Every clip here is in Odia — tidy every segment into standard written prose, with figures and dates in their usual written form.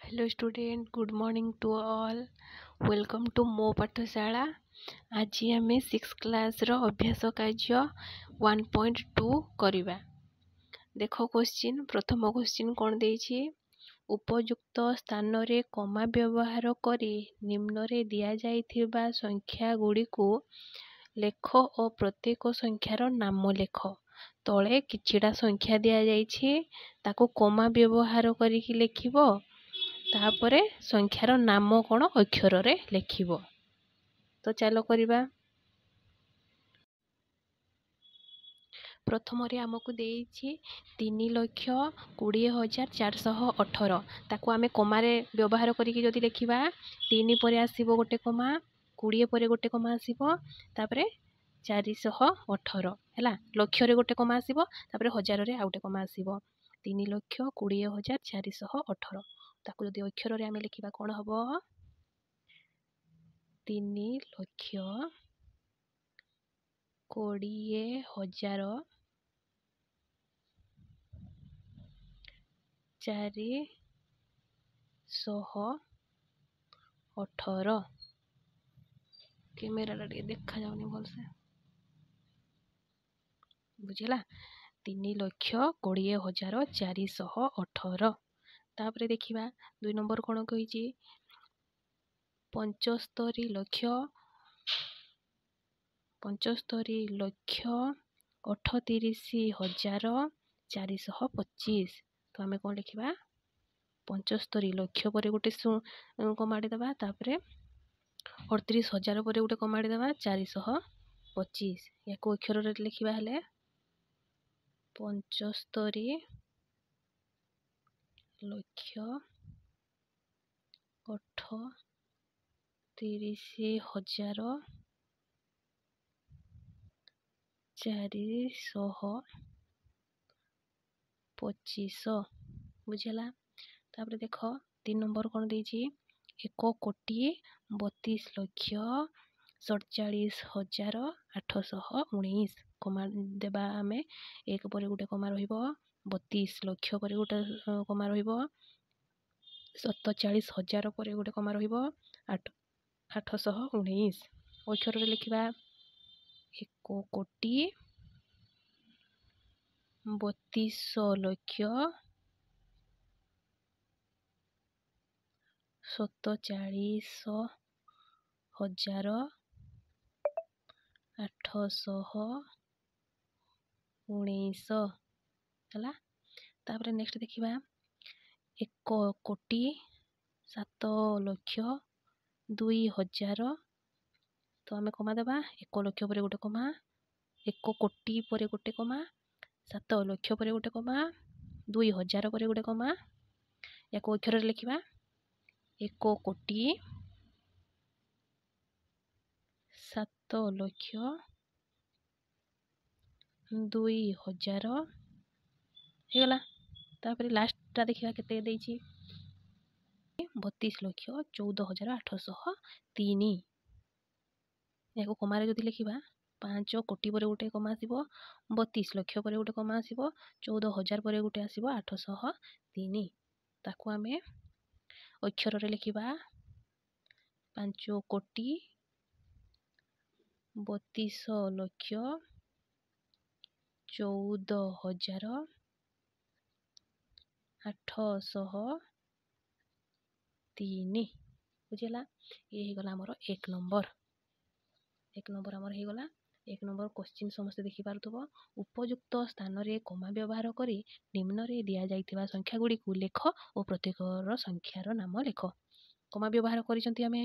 Hello student, good morning to all. Welcome to ମୋ ପାଠଶାଳା। ଆଜି ଆମେ 6 କ୍ଲାସର ଅଭ୍ୟାସ କାର୍ଯ୍ୟ 1.2 କରିବା। ଦେଖ ପ୍ରଥମ କ୍ୱେଶ୍ଚିନ୍ କ'ଣ ଦେଇଛି? ଉପଯୁକ୍ତ ସ୍ଥାନରେ କମା ବ୍ୟବହାର କରି ନିମ୍ନରେ ଦିଆଯାଇଥିବା ସଂଖ୍ୟା ଗୁଡ଼ିକୁ ଲେଖ ଓ ପ୍ରତ୍ୟେକ ସଂଖ୍ୟାର ନାମ ଲେଖ। ତଳେ କିଛିଟା ସଂଖ୍ୟା ଦିଆଯାଇଛି, ତାକୁ କମା ବ୍ୟବହାର କରିକି ଲେଖିବ। ତାପରେ ସଂଖ୍ୟାର ନାମ କ'ଣ ଅକ୍ଷରରେ ଲେଖିବ। ତ ଚାଲ କରିବା। ପ୍ରଥମରେ ଆମକୁ ଦେଇଛି 3,20,418। ତାକୁ ଆମେ କମାରେ ବ୍ୟବହାର କରିକି ଯଦି ଲେଖିବା, 3 ପରେ ଆସିବ ଗୋଟେ କମା, 20 ପରେ ଗୋଟେ କମା ଆସିବ, ତାପରେ 418 ହେଲା। ଲକ୍ଷରେ ଗୋଟେ କମା ଆସିବ, ତାପରେ ହଜାରରେ ଆଉ ଗୋଟେ କମା ଆସିବ। 3,20,418। ତାକୁ ଯଦି ଅକ୍ଷରରେ ଆମେ ଲେଖିବା କ'ଣ ହବ? 3,20,418। କ୍ୟାମେରାଟା ଟିକେ ଦେଖାଯାଉନି ଭଲସେ, ବୁଝିଲା? 3,20,418। ତାପରେ ଦେଖିବା 2 ନମ୍ବର କ'ଣ କହିଛି? 75,38,425। ତ ଆମେ କ'ଣ ଲେଖିବା? 75 ଲକ୍ଷ ପରେ ଗୋଟେ କମାଡ଼ି ଦେବା, ତାପରେ 38,000 ପରେ ଗୋଟେ କମାଡ଼ି ଦେବା, 425। ୟାକୁ ଅକ୍ଷରରେ ଲେଖିବା ହେଲେ 75,38,425। ବୁଝିଲା? ତାପରେ ଦେଖ 3 ନମ୍ବର କ'ଣ ଦେଇଛି? 1,32,47,819। କମା ଦେବା ଆମେ, 1 ପରେ ଗୋଟେ କମା ରହିବ, 32 ଲକ୍ଷ ପରେ ଗୋଟେ କମା ରହିବ, 47,000 ପରେ ଗୋଟେ କମା ରହିବ, 819। ଅକ୍ଷରରେ ଲେଖିବା 1,42,47,819 ହେଲା। ତାପରେ ନେକ୍ସଟ ଦେଖିବା 1,07,02,000। ତ ଆମେ କମା ଦେବା, 1 ଲକ୍ଷ ପରେ ଗୋଟେ କମା, 1 କୋଟି ପରେ ଗୋଟେ କମା, 7 ଲକ୍ଷ ପରେ ଗୋଟେ କମା, 2,000 ପରେ ଗୋଟେ କମା। ୟାକୁ ଅକ୍ଷରରେ ଲେଖିବା 1,07,02,000 ହେଇଗଲା। ତାପରେ ଲାଷ୍ଟଟା ଦେଖିବା କେତେ ଦେଇଛି? 32,14,803। ୟାକୁ କମାରେ ଯଦି ଲେଖିବା, 5 କୋଟି ପରେ ଗୋଟେ କମା ଆସିବ, 32 ଲକ୍ଷ ପରେ ଗୋଟେ କମା ଆସିବ, 14,000 ପରେ ଗୋଟେ ଆସିବ, 803। ତାକୁ ଆମେ ଅକ୍ଷରରେ ଲେଖିବା 5,32,14,803। ବୁଝିଲା? ଇଏ ହେଇଗଲା ଆମର 1 ନମ୍ବର। 1 ନମ୍ବର ଆମର ହେଇଗଲା। 1 ନମ୍ବର କ୍ୱେଶ୍ଚିନ୍ ସମସ୍ତେ ଦେଖିପାରୁଥିବ। ଉପଯୁକ୍ତ ସ୍ଥାନରେ କମା ବ୍ୟବହାର କରି ନିମ୍ନରେ ଦିଆଯାଇଥିବା ସଂଖ୍ୟା ଗୁଡ଼ିକୁ ଲେଖ ଓ ପ୍ରତ୍ୟେକର ସଂଖ୍ୟାର ନାମ ଲେଖ। କମା ବ୍ୟବହାର କରିଛନ୍ତି ଆମେ,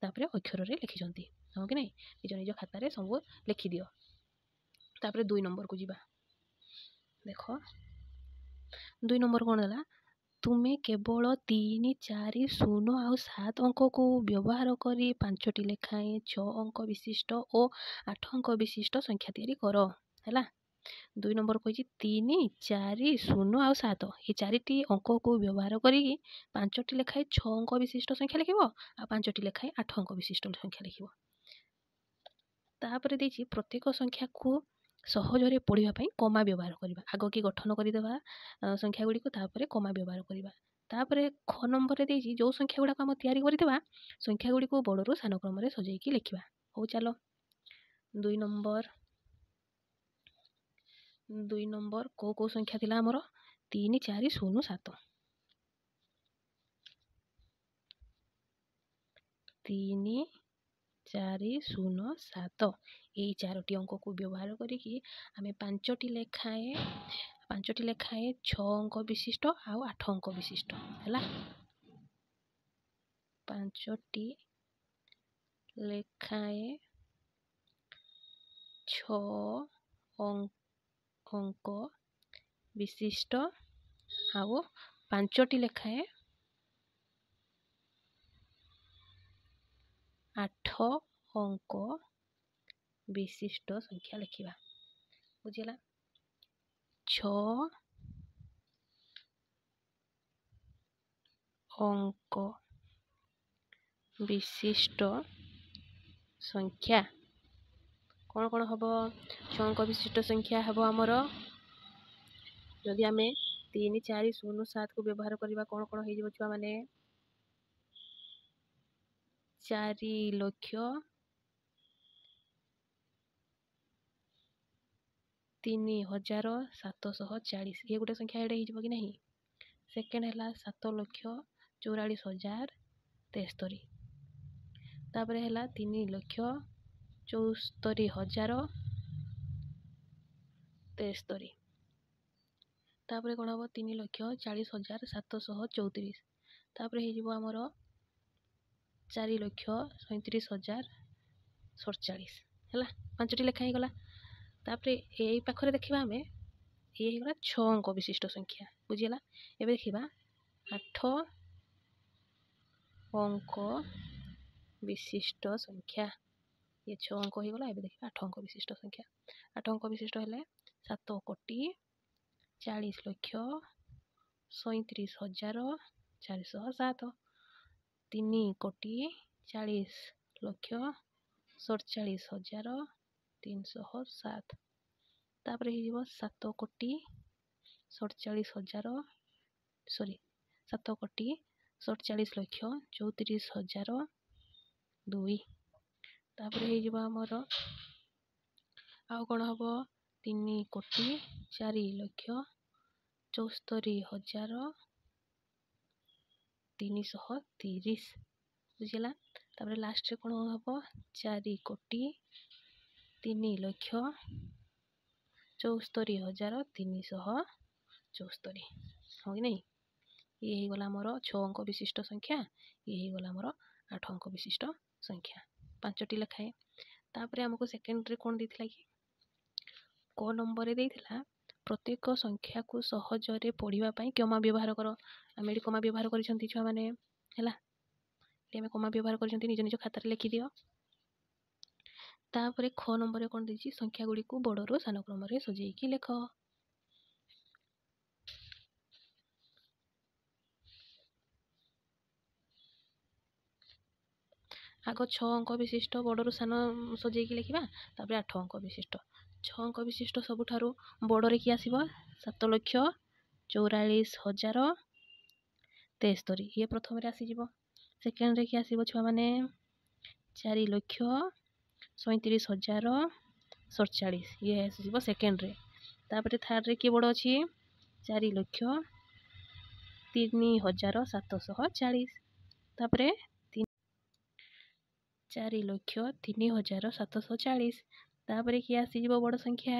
ତାପରେ ଅକ୍ଷରରେ ଲେଖିଛନ୍ତି, ହଁ କି ନାହିଁ? ନିଜ ନିଜ ଖାତାରେ ସବୁ ଲେଖିଦିଅ। ତାପରେ 2 ନମ୍ବରକୁ ଯିବା। ଦେଖ 2 ନମ୍ବର କ'ଣ ହେଲା? ତୁମେ କେବଳ 3, 4, 0 ଆଉ 7 ଅଙ୍କକୁ ବ୍ୟବହାର କରି 5ଟି ଲେଖାଏଁ 6 ଅଙ୍କ ବିଶିଷ୍ଟ ଓ 8 ଅଙ୍କ ବିଶିଷ୍ଟ ସଂଖ୍ୟା ତିଆରି କର। ହେଲା। 2 ନମ୍ବର କହିଛି 3, 4, 0 ଆଉ 7 ଏ 4ଟି ଅଙ୍କକୁ ବ୍ୟବହାର କରିକି 5ଟି ଲେଖାଏଁ 6 ଅଙ୍କ ବିଶିଷ୍ଟ ସଂଖ୍ୟା ଲେଖିବ, ଆଉ 5ଟି ଲେଖାଏଁ 8 ଅଙ୍କ ବିଶିଷ୍ଟ ସଂଖ୍ୟା ଲେଖିବ। ତାପରେ ଦେଇଛି ପ୍ରତ୍ୟେକ ସଂଖ୍ୟାକୁ ସହଜରେ ପଢ଼ିବା ପାଇଁ କମା ବ୍ୟବହାର କରିବା। ଆଗ କି ଗଠନ କରିଦେବା ସଂଖ୍ୟା ଗୁଡ଼ିକୁ, ତାପରେ କମା ବ୍ୟବହାର କରିବା। ତାପରେ ଖ ନମ୍ବରରେ ଦେଇଛି ଯେଉଁ ସଂଖ୍ୟା ଗୁଡ଼ାକ ଆମେ ତିଆରି କରିଥିବା ସଂଖ୍ୟା ଗୁଡ଼ିକୁ ବଡ଼ରୁ ସାନ କ୍ରମରେ ସଜେଇକି ଲେଖିବା। ହଉ ଚାଲ 2 ନମ୍ବର କୋଉ ସଂଖ୍ୟା ଥିଲା ଆମର 3 4 0 7 3 4 0 7 ଏଇ 4ଟି ଅଙ୍କକୁ ବ୍ୟବହାର କରିକି ଆମେ 5ଟି ଲେଖାଏଁ 6 ଅଙ୍କ ବିଶିଷ୍ଟ ଆଉ 8 ଅଙ୍କ ବିଶିଷ୍ଟ ହେଲା। 5ଟି ଲେଖାଏଁ 6 ଅଙ୍କ ବିଶିଷ୍ଟ ଆଉ 5ଟି ଲେଖାଏଁ 8 ଅଙ୍କ ବିଶିଷ୍ଟ ସଂଖ୍ୟା ଲେଖିବା। ବୁଝିଲା? 6 ଅଙ୍କ ବିଶିଷ୍ଟ ସଂଖ୍ୟା କ'ଣ ହେବ? 6 ଅଙ୍କ ବିଶିଷ୍ଟ ସଂଖ୍ୟା ହେବ ଆମର, ଯଦି ଆମେ 3 4 0 7କୁ ବ୍ୟବହାର କରିବା କ'ଣ ହେଇଯିବ ଛୁଆମାନେ? 4,03,740 ଇଏ ଗୋଟେ ସଂଖ୍ୟା ଏଡ଼େ ହେଇଯିବ କି ନାହିଁ? ସେକେଣ୍ଡ ହେଲା 7,44,073। ତାପରେ ହେଲା 3,74,073। ତାପରେ କ'ଣ ହେବ? 3,40,734। ତାପରେ ହେଇଯିବ ଆମର 4,37,047 ହେଲା। 5ଟି ଲେଖା ହେଇଗଲା। ତାପରେ ଏଇ ପାଖରେ ଦେଖିବା ଆମେ, ଇଏ ହେଇଗଲା 6 ଅଙ୍କ ବିଶିଷ୍ଟ ସଂଖ୍ୟା। ବୁଝିଗଲା? ଏବେ ଦେଖିବା 8 ଅଙ୍କ ବିଶିଷ୍ଟ ସଂଖ୍ୟା। ଇଏ 6 ଅଙ୍କ ହେଇଗଲା। ଏବେ ଦେଖିବା 8 ଅଙ୍କ ବିଶିଷ୍ଟ ସଂଖ୍ୟା। 8 ଅଙ୍କ ବିଶିଷ୍ଟ ହେଲେ 7,40,37,407, 3,40,47,307। ତାପରେ ହେଇଯିବ 7,47,34,002। ତାପରେ ହେଇଯିବ ଆମର ଆଉ କ'ଣ ହେବ? 3,74,330। ବୁଝିଲା? ତାପରେ ଲାଷ୍ଟରେ କ'ଣ ହେବ? 4,74,374। ହଁ କି ନାହିଁ? ଇଏ ହେଇଗଲା ଆମର 6 ଅଙ୍କ ବିଶିଷ୍ଟ ସଂଖ୍ୟା। ଇଏ ହେଇଗଲା ଆମର 8 ଅଙ୍କ ବିଶିଷ୍ଟ ସଂଖ୍ୟା। 5ଟି ଲେଖାଏଁ। ତାପରେ ଆମକୁ ସେକେଣ୍ଡରେ କ'ଣ ଦେଇଥିଲା କି? କ ନମ୍ବରରେ ଦେଇଥିଲା ପ୍ରତ୍ୟେକ ସଂଖ୍ୟାକୁ ସହଜରେ ପଢ଼ିବା ପାଇଁ କମା ବ୍ୟବହାର କର। ଆମେ ଏଠି କମା ବ୍ୟବହାର କରିଛନ୍ତି ଛୁଆମାନେ ହେଲା। ଏଠି ଆମେ କମା ବ୍ୟବହାର କରିଛନ୍ତି, ନିଜ ନିଜ ଖାତାରେ ଲେଖିଦିଅ। ତାପରେ ଖ ନମ୍ବରରେ କ'ଣ ଦେଇଛି? ସଂଖ୍ୟା ଗୁଡ଼ିକୁ ବଡ଼ରୁ ସାନ କ୍ରମରେ ସଜେଇକି ଲେଖ। ଆଗ 6 ଅଙ୍କ ବିଶିଷ୍ଟ ବଡ଼ରୁ ସାନ ସଜେଇକି ଲେଖିବା। ତାପରେ 8 ଅଙ୍କ ବିଶିଷ୍ଟ। 6 ଅଙ୍କ ବିଶିଷ୍ଟ ସବୁଠାରୁ ବଡ଼ରେ କି ଆସିବ? 7,44,073। ଇଏ ପ୍ରଥମରେ ଆସିଯିବ। ସେକେଣ୍ଡରେ କି ଆସିବ ଛୁଆମାନେ? 4,37,047। ଇଏ ଆସିଯିବ ସେକେଣ୍ଡରେ। ତାପରେ ଥାର୍ଡ଼ରେ କିଏ ବଡ଼ ଅଛି? 4,03,740। ତାପରେ 4,03,740। ତାପରେ କିଏ ଆସିଯିବ ବଡ଼ ସଂଖ୍ୟା?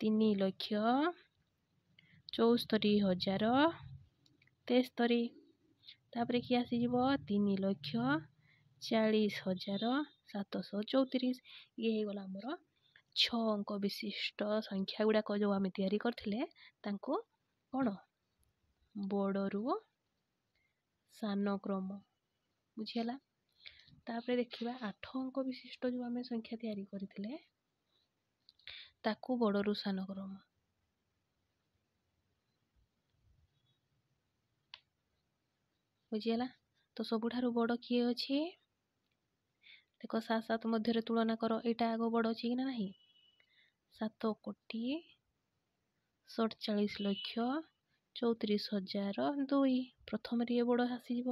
3,74,073। ତାପରେ କିଏ ଆସିଯିବ? 3,40,734। ଇଏ ହେଇଗଲା ଆମର 6 ଅଙ୍କ ବିଶିଷ୍ଟ ସଂଖ୍ୟା ଗୁଡ଼ାକ ଯେଉଁ ଆମେ ତିଆରି କରିଥିଲେ ତାଙ୍କୁ କ'ଣ? ବଡ଼ରୁ ସାନ କ୍ରମ। ବୁଝିଗଲା? ତାପରେ ଦେଖିବା 8 ଅଙ୍କ ବିଶିଷ୍ଟ ଯେଉଁ ଆମେ ସଂଖ୍ୟା ତିଆରି କରିଥିଲେ ତାକୁ ବଡ଼ରୁ ସାନ କ୍ରମ। ବୁଝିଗଲା? ତ ସବୁଠାରୁ ବଡ଼ କିଏ ଅଛି? ଦେଖ 7 ମଧ୍ୟରେ ତୁଳନା କର। ଏଇଟା ଆଗ ବଡ଼ ଅଛି କି ନା ନାହିଁ? 7,47,00,000 34,002 ପ୍ରଥମରେ ଇଏ ବଡ଼ ଆସିଯିବ।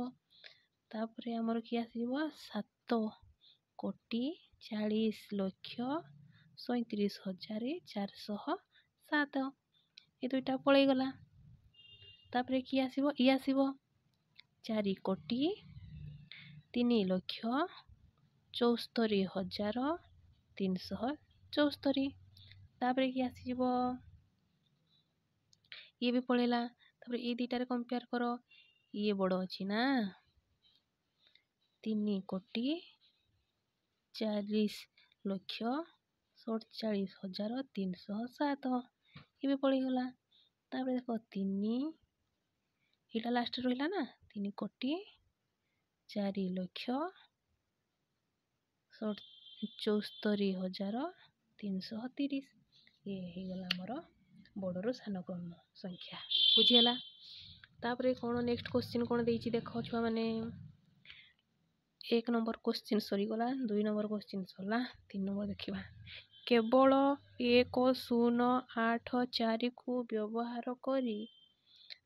ତାପରେ ଆମର କିଏ ଆସିଯିବ 7,40,37,407 ଏ ଦୁଇଟା ପଳେଇଗଲା। ତାପରେ କିଏ ଆସିବ? ଇଏ ଆସିବ 4,73,74,374। ତାପରେ କିଏ ଆସିଯିବ? ଇଏ ବି ପଳେଇଲା। ତାପରେ ଏଇ ଦୁଇଟାରେ କମ୍ପେୟାର କର, ଇଏ ବଡ଼ ଅଛି ନା, 3,40,47,307 ଇଏ ବି ପଳେଇଗଲା। ତାପରେ ଦେଖ 3 ଏଇଟା ଲାଷ୍ଟରେ ରହିଲା ନା, 3,74,330 ଇଏ ହେଇଗଲା ଆମର ବଡ଼ରୁ ସାନ କ୍ରମ ସଂଖ୍ୟା। ବୁଝିହେଲା? ତାପରେ କ'ଣ ନେକ୍ସଟ କ୍ୱେଶ୍ଚିନ୍ କ'ଣ ଦେଇଛି ଦେଖ ଛୁଆମାନେ। 1 ନମ୍ବର କ୍ୱେଶ୍ଚିନ୍ ସରିଗଲା, 2 ନମ୍ବର କ୍ୱେଶ୍ଚିନ୍ ସରିଲା, 3 ନମ୍ବର ଦେଖିବା। କେବଳ 1, 0, 8, 4କୁ ବ୍ୟବହାର କରି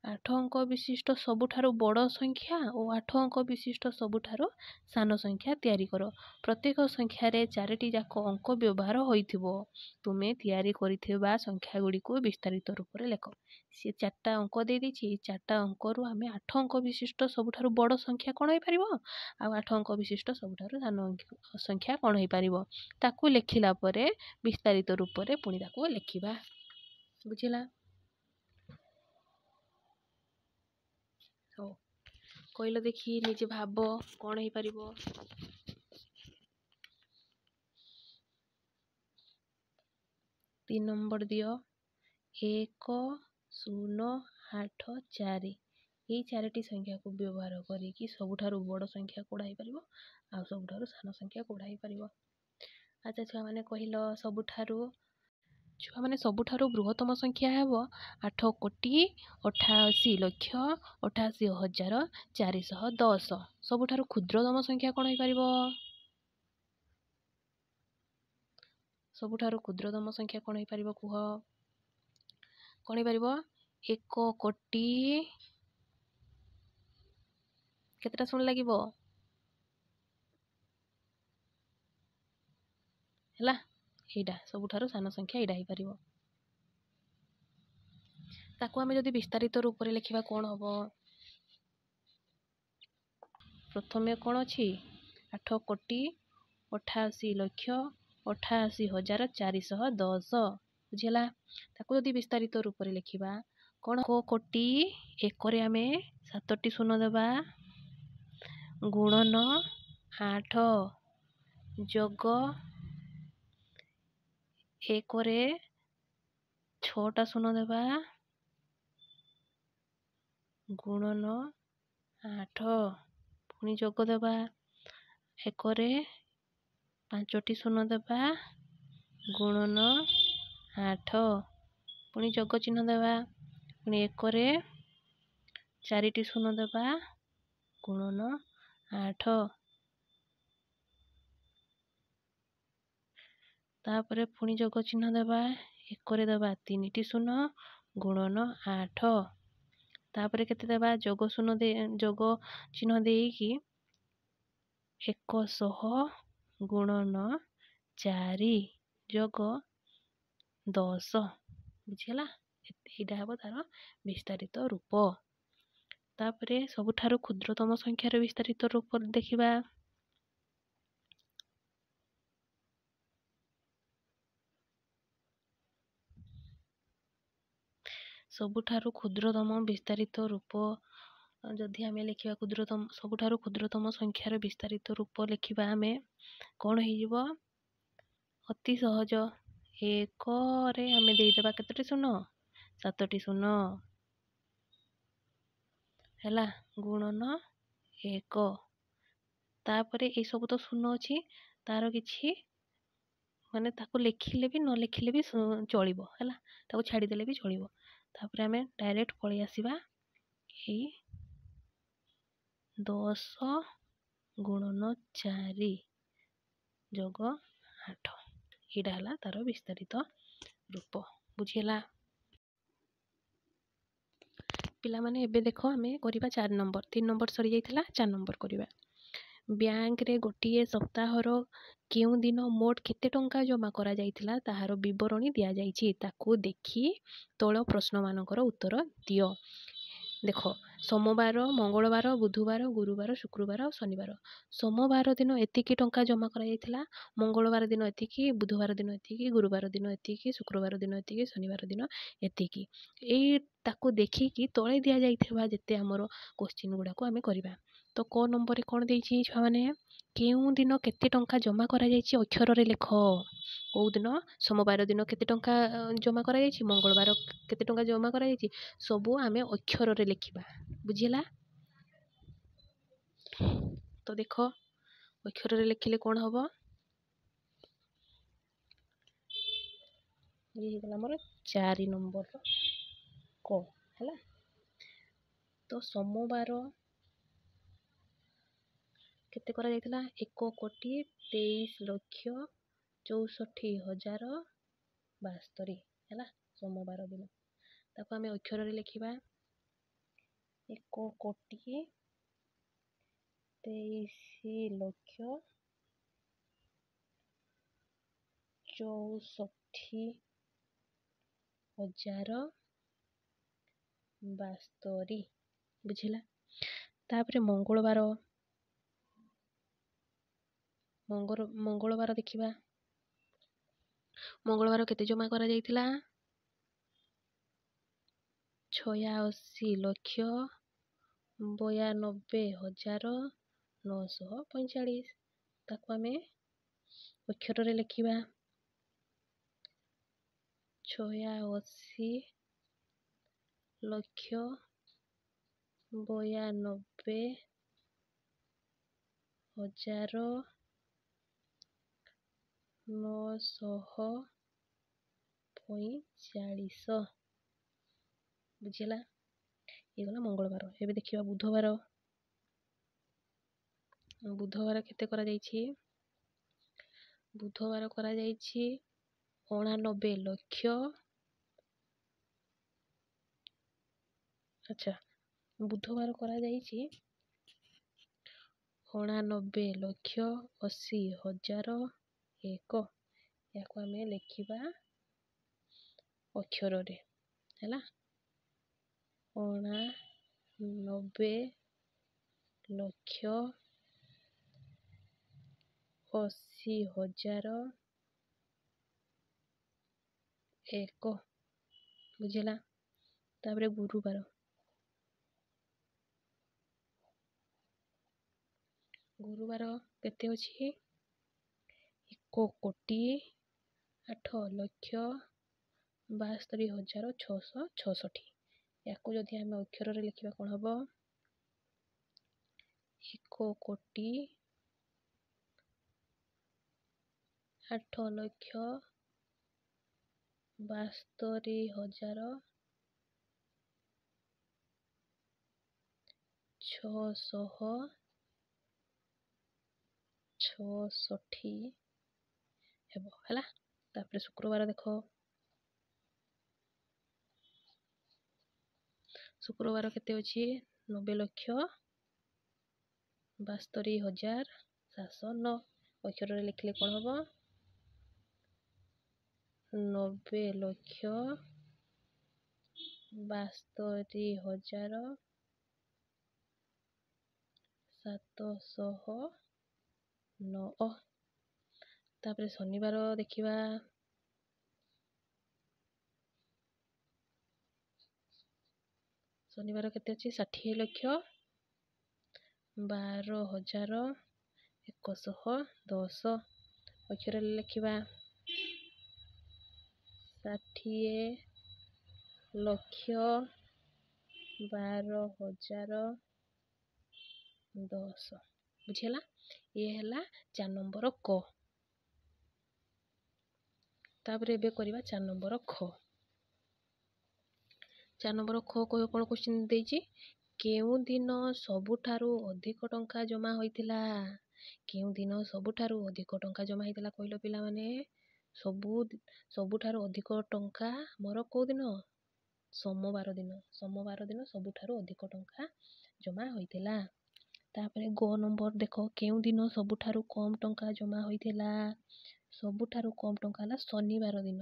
8 ଅଙ୍କ ବିଶିଷ୍ଟ ସବୁଠାରୁ ବଡ଼ ସଂଖ୍ୟା ଓ 8 ଅଙ୍କ ବିଶିଷ୍ଟ ସବୁଠାରୁ ସାନ ସଂଖ୍ୟା ତିଆରି କର। ପ୍ରତ୍ୟେକ ସଂଖ୍ୟାରେ 4ଟି ଯାକ ଅଙ୍କ ବ୍ୟବହାର ହୋଇଥିବ। ତୁମେ ତିଆରି କରିଥିବା ସଂଖ୍ୟାଗୁଡ଼ିକୁ ବିସ୍ତାରିତ ରୂପରେ ଲେଖ। ସିଏ 4ଟା ଅଙ୍କ ଦେଇଦେଇଛି। ଏଇ 4ଟା ଅଙ୍କରୁ ଆମେ 8 ଅଙ୍କ ବିଶିଷ୍ଟ ସବୁଠାରୁ ବଡ଼ ସଂଖ୍ୟା କ'ଣ ହେଇପାରିବ, ଆଉ 8 ଅଙ୍କ ବିଶିଷ୍ଟ ସବୁଠାରୁ ସାନ ସଂଖ୍ୟା କ'ଣ ହେଇପାରିବ, ତାକୁ ଲେଖିଲା ପରେ ବିସ୍ତାରିତ ରୂପରେ ପୁଣି ତାକୁ ଲେଖିବା। ବୁଝିଲା? ହଉ, କହିଲ ଦେଖି, ନିଜେ ଭାବ କ'ଣ ହେଇପାରିବ। 3 ନମ୍ବର ଦିଅ। 1, 0, 8, 4 ଏଇ 4ଟି ସଂଖ୍ୟାକୁ ବ୍ୟବହାର କରିକି ସବୁଠାରୁ ବଡ଼ ସଂଖ୍ୟା କୋଉଟା ହେଇପାରିବ ଆଉ ସବୁଠାରୁ ସାନ ସଂଖ୍ୟା କୋଉଟା ହେଇପାରିବ। ଆଚ୍ଛା ଛୁଆମାନେ କହିଲ, ସବୁଠାରୁ ବୃହତ୍ତମ ସଂଖ୍ୟା ହେବ 8,88,88,410। ସବୁଠାରୁ କ୍ଷୁଦ୍ରତମ ସଂଖ୍ୟା କ'ଣ ହେଇପାରିବ? ସବୁଠାରୁ କ୍ଷୁଦ୍ରତମ ସଂଖ୍ୟା କ'ଣ ହେଇପାରିବ କୁହ? କ'ଣ ହେଇପାରିବ? 1 କୋଟି କେତେଟା ଶୂନ ଲାଗିବ? ହେଲା, ଏଇଟା ସବୁଠାରୁ ସାନ ସଂଖ୍ୟା ଏଇଟା ହେଇପାରିବ। ତାକୁ ଆମେ ଯଦି ବିସ୍ତାରିତ ରୂପରେ ଲେଖିବା କ'ଣ ହବ? ପ୍ରଥମେ କ'ଣ ଅଛି? 8,88,88,410। ବୁଝିହେଲା? ତାକୁ ଯଦି ବିସ୍ତାରିତ ରୂପରେ ଲେଖିବା କ'ଣ? 1 କୋଟି, 1ରେ ଆମେ 7ଟି ଶୂନ ଦେବା, ଗୁଣନ 8 ଯୋଗ 1ରେ 6ଟା ଶୂନ ଦେବା, ଗୁଣନ 8 ପୁଣି ଯୋଗ ଦେବା, 1ରେ 5ଟି ଶୂନ ଦେବା, ଗୁଣନ 8 ପୁଣି ଯୋଗ ଚିହ୍ନ ଦେବା, ପୁଣି 1ରେ 4ଟି ଶୂନ ଦେବା, ଗୁଣନ 8, ତାପରେ ପୁଣି ଯୋଗ ଚିହ୍ନ ଦେବା, 1ରେ ଦେବା 3ଟି ଶୂନ, ଗୁଣନ 8, ତାପରେ କେତେ ଦେବା? ଯୋଗ ଚିହ୍ନ ଦେଇକି 100 ଗୁଣନ 4 ଯୋଗ 10। ବୁଝିହେଲା? ଏଇଟା ହେବ ତାର ବିସ୍ତାରିତ ରୂପ। ତାପରେ ସବୁଠାରୁ କ୍ଷୁଦ୍ରତମ ସଂଖ୍ୟାର ବିସ୍ତାରିତ ରୂପ ଦେଖିବା। ସବୁଠାରୁ କ୍ଷୁଦ୍ରତମ ବିସ୍ତାରିତ ରୂପ ଯଦି ଆମେ ଲେଖିବା, ସବୁଠାରୁ କ୍ଷୁଦ୍ରତମ ସଂଖ୍ୟାର ବିସ୍ତାରିତ ରୂପ ଲେଖିବା ଆମେ, କ'ଣ ହେଇଯିବ? ଅତି ସହଜ। 1ରେ ଆମେ ଦେଇଦେବା କେତୋଟି ଶୂନ? 7ଟି ଶୂନ। ହେଲା, ଗୁଣନ 1। ତାପରେ ଏଇ ସବୁ ତ ଶୂନ ଅଛି, ତାର କିଛି ମାନେ ତାକୁ ଲେଖିଲେ ବି ନ ଲେଖିଲେ ବି ଚଳିବ। ହେଲା, ତାକୁ ଛାଡ଼ିଦେଲେ ବି ଚଳିବ। ତାପରେ ଆମେ ଡାଇରେକ୍ଟ ପଳେଇ ଆସିବା ଏଇ 10 ଗୁଣନ 4 ଯୋଗ 8। ଏଇଟା ହେଲା ତାର ବିସ୍ତାରିତ ରୂପ। ବୁଝିହେଲା? ପିଲାମାନେ ଏବେ ଦେଖ ଆମେ କରିବା 4 ନମ୍ବର 3 ନମ୍ବର ସରିଯାଇଥିଲା 4 ନମ୍ବର କରିବା। ବ୍ୟାଙ୍କରେ ଗୋଟିଏ ସପ୍ତାହର କେଉଁ ଦିନ ମୋଟ କେତେ ଟଙ୍କା ଜମା କରାଯାଇଥିଲା ତାହାର ବିବରଣୀ ଦିଆଯାଇଛି। ତାକୁ ଦେଖି ତଳ ପ୍ରଶ୍ନମାନଙ୍କର ଉତ୍ତର ଦିଅ। ଦେଖ, ସୋମବାର, ମଙ୍ଗଳବାର, ବୁଧବାର, ଗୁରୁବାର, ଶୁକ୍ରବାର ଆଉ ଶନିବାର। ସୋମବାର ଦିନ ଏତିକି ଟଙ୍କା ଜମା କରାଯାଇଥିଲା, ମଙ୍ଗଳବାର ଦିନ ଏତିକି, ବୁଧବାର ଦିନ ଏତିକି, ଗୁରୁବାର ଦିନ ଏତିକି, ଶୁକ୍ରବାର ଦିନ ଏତିକି, ଶନିବାର ଦିନ ଏତିକି। ଏଇ ତାକୁ ଦେଖିକି ତଳେ ଦିଆଯାଇଥିବା ଯେତେ ଆମର କୋଶ୍ଚିନ୍ ଗୁଡ଼ାକୁ ଆମେ କରିବା। ତ କ ନମ୍ବରରେ କ'ଣ ଦେଇଛି ଛୁଆମାନେ? କେଉଁ ଦିନ କେତେ ଟଙ୍କା ଜମା କରାଯାଇଛି ଅକ୍ଷରରେ ଲେଖ। କେଉଁ ଦିନ? ସୋମବାର ଦିନ କେତେ ଟଙ୍କା ଜମା କରାଯାଇଛି, ମଙ୍ଗଳବାର କେତେ ଟଙ୍କା ଜମା କରାଯାଇଛି, ସବୁ ଆମେ ଅକ୍ଷରରେ ଲେଖିବା। ବୁଝିଲା? ତ ଦେଖ, ଅକ୍ଷରରେ ଲେଖିଲେ କ'ଣ ହବ? ଇଏ ହେଇଗଲା ଆମର 4 ନମ୍ବରର କ ହେଲା। ତ ସୋମବାର କେତେ କରାଯାଇଥିଲା? 1,23,64,072 ହେଲା। ସୋମବାର ଦିନ ତାକୁ ଆମେ ଅକ୍ଷରରେ ଲେଖିବା। 1,63,64,072 ବୁଝିଲା? ତାପରେ ମଙ୍ଗଳବାର ଦେଖିବା। ମଙ୍ଗଳବାର କେତେ ଜମା କରାଯାଇଥିଲା? 86,92,945। ତାକୁ ଆମେ ଅକ୍ଷରରେ ଲେଖିବା। 86,92,945 ବୁଝିଲା? ହେଇଗଲା ମଙ୍ଗଳବାର। ଏବେ ଦେଖିବା ବୁଧବାର। ବୁଧବାର କେତେ କରାଯାଇଛି? ବୁଧବାର କରାଯାଇଛି 89,00,000। ଆଚ୍ଛା, ବୁଧବାର କରାଯାଇଛି 89,80,001। ୟାକୁ ଆମେ ଲେଖିବା ଅକ୍ଷରରେ ହେଲା। 89,80,001 ବୁଝିଲା? ତାପରେ ଗୁରୁବାର। ଗୁରୁବାର କେତେ ଅଛି? 1,08,72,666। ୟାକୁ ଯଦି ଆମେ ଅକ୍ଷରରେ ଲେଖିବା କ'ଣ ହବ? 1,08,72,666 ହେବ ହେଲା। ତାପରେ ଶୁକ୍ରବାର ଦେଖ। ଶୁକ୍ରବାର କେତେ ଅଛି? 90,72,709। ଅକ୍ଷରରେ ଲେଖିଲେ କ'ଣ ହବ? 90,72,709। ତାପରେ ଶନିବାର ଦେଖିବା। ଶନିବାର କେତେ ଅଛି? 60,12,110। ଅକ୍ଷରରେ ଲେଖିବା 60,12,110 ବୁଝିଲା? ଇଏ ହେଲା 4 ନମ୍ବର କ। ତାପରେ ଏବେ କରିବା 4 ନମ୍ବର ଖ। 4 ନମ୍ବର ଖ କ'ଣ କୋଶ୍ଚିନ୍ ଦେଇଛି? କେଉଁ ଦିନ ସବୁଠାରୁ ଅଧିକ ଟଙ୍କା ଜମା ହୋଇଥିଲା? କେଉଁ ଦିନ ସବୁଠାରୁ ଅଧିକ ଟଙ୍କା ଜମା ହେଇଥିଲା କହିଲ ପିଲାମାନେ? ସବୁଠାରୁ ଅଧିକ ଟଙ୍କା ମୋର କେଉଁ ଦିନ? ସୋମବାର ଦିନ ସବୁଠାରୁ ଅଧିକ ଟଙ୍କା ଜମା ହୋଇଥିଲା। ତାପରେ ଗ ନମ୍ବର ଦେଖ, କେଉଁ ଦିନ ସବୁଠାରୁ କମ୍ ଟଙ୍କା ଜମା ହୋଇଥିଲା? ସବୁଠାରୁ କମ୍ ଟଙ୍କା ହେଲା ଶନିବାର ଦିନ।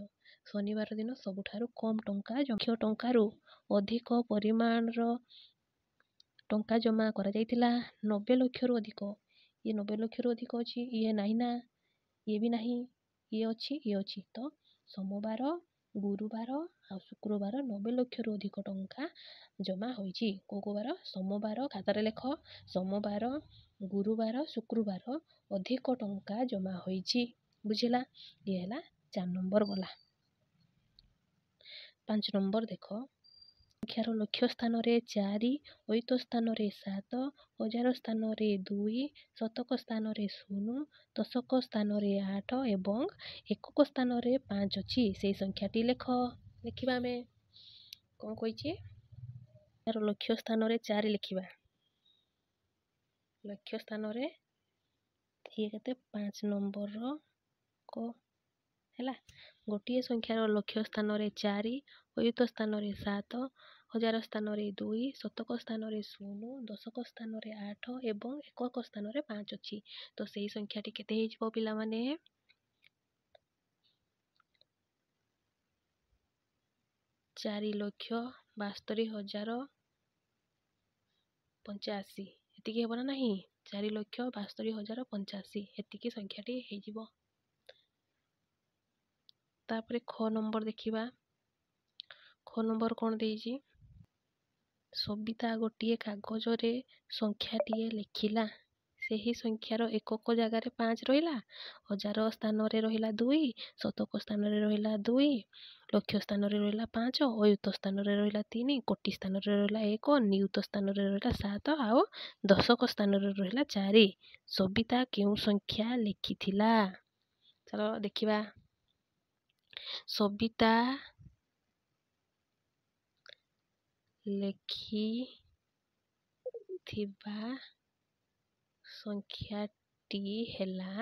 ଶନିବାର ଦିନ ସବୁଠାରୁ କମ୍ ଟଙ୍କାରୁ ଅଧିକ ପରିମାଣର ଟଙ୍କା ଜମା କରାଯାଇଥିଲା 90 ଲକ୍ଷରୁ ଅଧିକ। ଇଏ 90 ଲକ୍ଷରୁ ଅଧିକ ଅଛି, ଇଏ ନାହିଁ ନା, ଇଏ ବି ନାହିଁ, ଇଏ ଅଛି। ତ ସୋମବାର, ଗୁରୁବାର ଆଉ ଶୁକ୍ରବାର 90 ଲକ୍ଷରୁ ଅଧିକ ଟଙ୍କା ଜମା ହୋଇଛି। କୋଉ ବାର? ସୋମବାର, ଖାତାରେ ଲେଖ, ସୋମବାର, ଗୁରୁବାର, ଶୁକ୍ରବାର ଅଧିକ ଟଙ୍କା ଜମା ହୋଇଛି। ବୁଝିଲା? ଇଏ ହେଲା 4 ନମ୍ବର ଗଲା। 5 ନମ୍ବର ଦେଖ, ସଂଖ୍ୟାର ଲକ୍ଷ୍ୟ ସ୍ଥାନରେ 4, ଅୟୁତ ସ୍ଥାନରେ 7, ହଜାର ସ୍ଥାନରେ 2, ଶତକ ସ୍ଥାନରେ 0, ଦଶକ ସ୍ଥାନରେ 8 ଏବଂ ଏକକ ସ୍ଥାନରେ 5 ଅଛି। ସେଇ ସଂଖ୍ୟାଟି ଲେଖିବା ଆମେ। କ'ଣ କହିଛି? ତାର ଲକ୍ଷ୍ୟ ସ୍ଥାନରେ 4 ଲେଖିବା। ଲକ୍ଷ୍ୟ ସ୍ଥାନରେ ଇଏ କେତେ? 5 ନମ୍ବରର ହେଲା। ଗୋଟିଏ ସଂଖ୍ୟାର ଲକ୍ଷ୍ୟ ସ୍ଥାନରେ 4, ଅୟୁତ ସ୍ଥାନରେ 7, ହଜାର ସ୍ଥାନରେ 2, ଶତକ ସ୍ଥାନରେ 0, ଦଶକ ସ୍ଥାନରେ 8 ଏବଂ ଏକକ ସ୍ଥାନରେ 5 ଅଛି। ତ ସେଇ ସଂଖ୍ୟାଟି କେତେ ହେଇଯିବ ପିଲାମାନେ? 4,72,085। ଏତିକି ହେବ ନା ନାହିଁ? 4,72,085 ଏତିକି ସଂଖ୍ୟାଟି ହେଇଯିବ। ତାପରେ ଖ ନମ୍ବର ଦେଖିବା। ଖ ନମ୍ବର କ'ଣ ଦେଇଛି? ସବିତା ଗୋଟିଏ କାଗଜରେ ସଂଖ୍ୟାଟିଏ ଲେଖିଲା। ସେହି ସଂଖ୍ୟାର ଏକକ ଜାଗାରେ 5 ରହିଲା, ହଜାର ସ୍ଥାନରେ ରହିଲା 2, ଶତକ ସ୍ଥାନରେ ରହିଲା 2, ଲକ୍ଷ ସ୍ଥାନରେ ରହିଲା 5, ଅୟୁତ ସ୍ଥାନରେ ରହିଲା 3, କୋଟି ସ୍ଥାନରେ ରହିଲା 1, ନିୟୁତ ସ୍ଥାନରେ ରହିଲା 7 ଆଉ ଦଶକ ସ୍ଥାନରେ ରହିଲା 4। ସବିତା କେଉଁ ସଂଖ୍ୟା ଲେଖିଥିଲା? ଚାଲ ଦେଖିବା। ସବିତା ଲେଖିଥିବା ସଂଖ୍ୟାଟି ହେଲା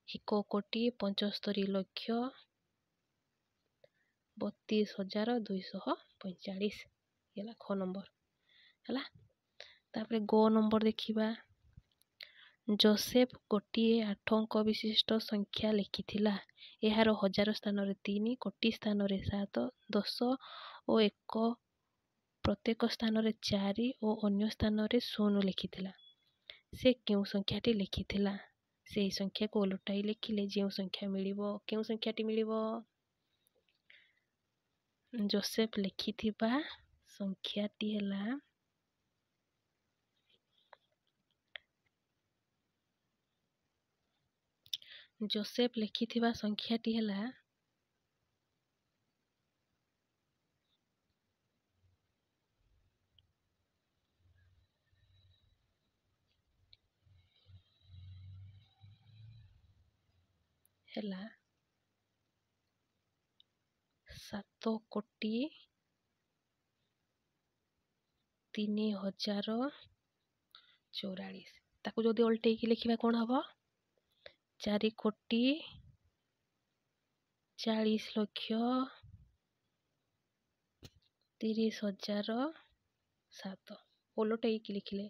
1,75,32,245 ହେଲା ଖ ନମ୍ବର ହେଲା। ତାପରେ ଗ ନମ୍ବର ଦେଖିବା। ଜୋସେଫ ଗୋଟିଏ 8 ଅଙ୍କ ବିଶିଷ୍ଟ ସଂଖ୍ୟା ଲେଖିଥିଲା। ଏହାର ହଜାର ସ୍ଥାନରେ 3, କୋଟି ସ୍ଥାନରେ 7, 10 ଓ 1 ପ୍ରତ୍ୟେକ ସ୍ଥାନରେ 4 ଓ ଅନ୍ୟ ସ୍ଥାନରେ 0 ଲେଖିଥିଲା। ସେ କେଉଁ ସଂଖ୍ୟାଟି ଲେଖିଥିଲା? ସେହି ସଂଖ୍ୟାକୁ ଓଲଟାଇ ଲେଖିଲେ ଯେଉଁ ସଂଖ୍ୟା ମିଳିବ, କେଉଁ ସଂଖ୍ୟାଟି ମିଳିବ? ଜୋସେଫ ଲେଖିଥିବା ସଂଖ୍ୟାଟି ହେଲା ହେଲା 7,03,044। ତାକୁ ଯଦି ଓଲଟେଇକି ଲେଖିବା କ'ଣ ହବ? 4,40,30,037 ଓଲଟେଇକି ଲେଖିଲେ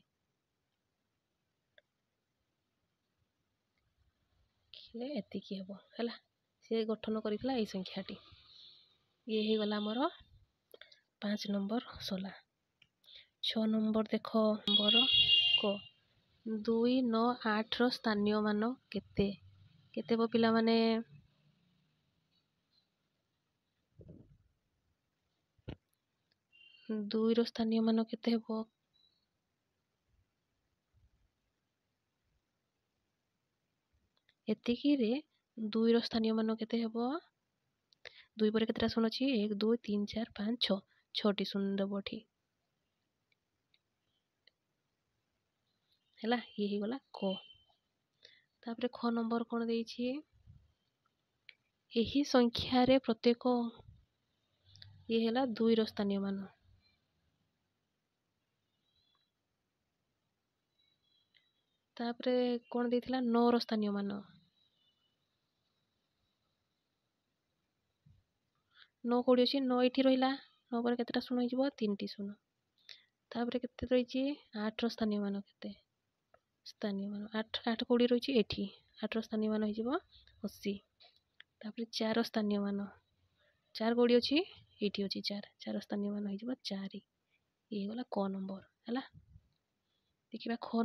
ଏତିକି ହେବ ହେଲା। ସେ ଗଠନ କରିଥିଲା ଏଇ ସଂଖ୍ୟାଟି। ଇଏ ହେଇଗଲା ଆମର 5 ନମ୍ବର ସଲା। 6 ନମ୍ବର ଦେଖ। ନମ୍ବର କ 2, 9, 8ର ସ୍ଥାନୀୟ ମାନ କେତେ? କେତେ ହେବ ପିଲାମାନେ? 2ର ସ୍ଥାନୀୟ ମାନ କେତେ ହେବ? ଏତିକିରେ 2ର ସ୍ଥାନୀୟ ମାନ କେତେ ହେବ? 2 ପରେ କେତେଟା ଶୂନ ଅଛି? 1, 2, 3, 4, 5, 6। 6ଟି ଶୂନ ଦେବ ଏଠି ହେଲା। ଇଏ ହେଇଗଲା କ। ତାପରେ ଖ ନମ୍ବର କ'ଣ ଦେଇଛି? ଏହି ସଂଖ୍ୟାରେ ପ୍ରତ୍ୟେକ ଇଏ ହେଲା 2ର ସ୍ଥାନୀୟ ମାନ। ତାପରେ କ'ଣ ଦେଇଥିଲା? 9ର ସ୍ଥାନୀୟ ମାନ। 9 କୋଉଠି ଅଛି 9 ଏଇଠି ରହିଲା 9 ପରେ କେତେଟା ଶୂନ ହେଇଯିବ 3ଟି ଶୂନ। ତାପରେ କେତେ ରହିଛି 8ର ସ୍ଥାନୀୟ ମାନ କେତେ ସ୍ଥାନୀୟ ମାନ 8 କୋଉଠି ରହିଛି ଏଠି 8ର ସ୍ଥାନୀୟ ମାନ ହେଇଯିବ 80। ତାପରେ 4ର ସ୍ଥାନୀୟ ମାନ 4 କୋଉଠି ଅଛି ଏଇଠି ଅଛି 4ର ସ୍ଥାନୀୟ ମାନ ହେଇଯିବ 4। ଇଏ ହେଇଗଲା କ ନମ୍ବର ହେଲା। ଦେଖିବା ଖ